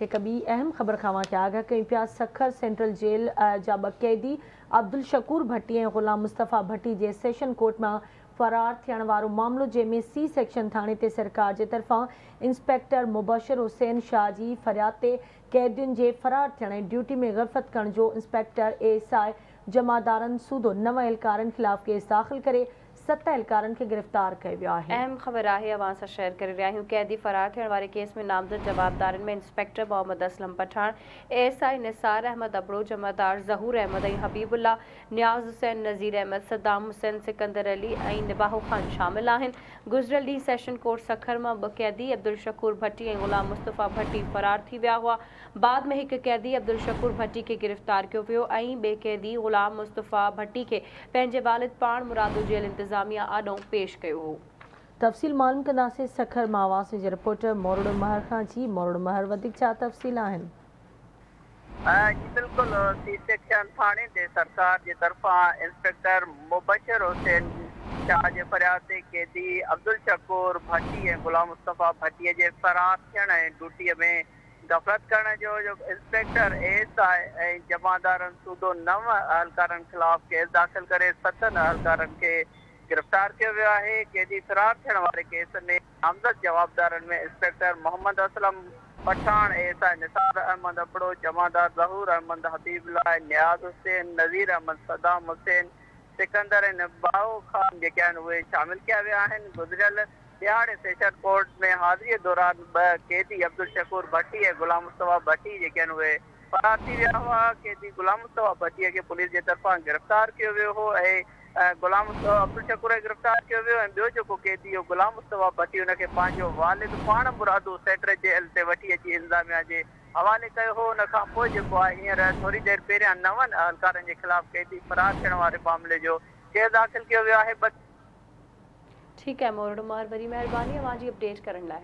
एक ॿी अहम ख़बर खां क्या आगाह कई पिया सखर सेंट्रल जेल जा ॿ कैदी अब्दुल शकूर भट्टी ऐं ग़ुलाम मुस्तफ़ा भट्टी जे सेशन कोर्ट में फरार थियण वारो मामलो जंहिंमें सी सेक्शन थाणे ते सरकार जे तरफ़ां इंस्पेक्टर मुबशर हुसैन शाह जी फरियाद ते कैदियुनि जे फरार थियण ऐं ड्यूटी में ग़फ़लत करण जो इंस्पेक्टर एएसआई जमादारनि सूदो 9 एहलकारनि ख़िलाफ़ केस दाख़िल करे 7 एहलकारनि खे गिरफ़्तार कयो वियो आहे। अहम ख़बर आहे अवां सां शेयर करे रहिया आहियूं। कैदी फरार थियण वारे केस में नामज़द जवाबदारनि में इंस्पेक्टर मोहम्मद असलम पठान, एएसआई निसार अहमद अबड़ो, जमादार ज़हूर अहमद ऐं हबीबुल्ला, नियाज़ हुसैन, नज़ीर अहमद, सद्दाम हुसैन, सिकंदर अली ऐं निबाहो ख़ान शामिल आहिनि। गुज़िरियल ॾींहुं सेशन कोर्ट सखर मां 2 कैदी अब्दुल शकूर भट्टी ऐं ग़ुलाम मुस्तफ़ा भट्टी फरार थी विया हुआ। बाद में हिकु कैदी अब्दुल शकूर भट्टी खे गिरफ़्तार कयो वियो ऐं ॿिए कैदी ग़ुलाम मुस्तफ़ा भट्टी खे पंहिंजे वालिद पाण मुरादो जेल इंतज़ामिया आॾो पेश कयो हो। तफ़सील मालूम कंदासीं सखर मां आवाज़ जे रिपोर्टर मोरड़ महर खां। जी मोरड़ महर, वधीक छा तफ़सील आहिनि? जी बिल्कुल, सी सेक्शन थाने ते सरकार जे तरफ़ां इंस्पेक्टर मुबशर हुसैन शाह जे फरियाद ते कैदी अब्दुल शकूर भट्टी ऐं ग़ुलाम मुस्तफ़ा भट्टीअ जे फरार थियण ऐं ड्यूटीअ में ग़फ़लत करण जो इंस्पेक्टर एएसआई ऐं जमादारनि सूदो 9 एहलकारनि ख़िलाफ़ केस दाख़िल करे 7 एहलकारनि खे गिरफ़्तार किया वियो आहे। कैदी फरार थियण वारे केस में नामज़द जवाबदारनि में इंस्पेक्टर मोहम्मद असलम पठान, एएसआई निसार अहमद अबड़ो, जमादार ज़हूर अहमद, हबीबुल्ला, नियाज़ हुसैन, नज़ीर अहमद, सद्दाम हुसैन, सिकंदर ऐं निबाहो ख़ान जेके आहिनि उहे शामिल किया विया आहिनि। गुज़िरियल ॾियारे सेशन कोर्ट में हाज़िरीअ दौरान 2 कैदी अब्दुल शकूर भट्टी ऐं ग़ुलाम मुस्तफ़ा भट्टी जेके आहिनि उहे फरार थी विया हुआ। कैदी ग़ुलाम मुस्तफ़ा भट्टीअ खे पुलिस जे तरफ़ां गिरफ़्तार कयो वियो हो ऐं ग़ुलाम अब्दुल शकूर खे गिरफ़्तार कयो वियो ऐं ॿियो जेको कैदी हो ग़ुलाम मुस्तफ़ा भट्टी हुनखे पंहिंजो वालिद पाण मुरादो सेंट्रल जेल ते वठी अची इंतज़ामिया जे हवाले कयो हो। उन खां पोइ जेको आहे हींअर थोरी देरि पहिरियां 9 एहलकारनि जे ख़िलाफ़ कैदी फरार थियण वारे मामले जो केस दाख़िल कयो वियो आहे। ठीक है मोरड़ महर, वरी महिरबानी अवां जी अपडेट करण लाइ।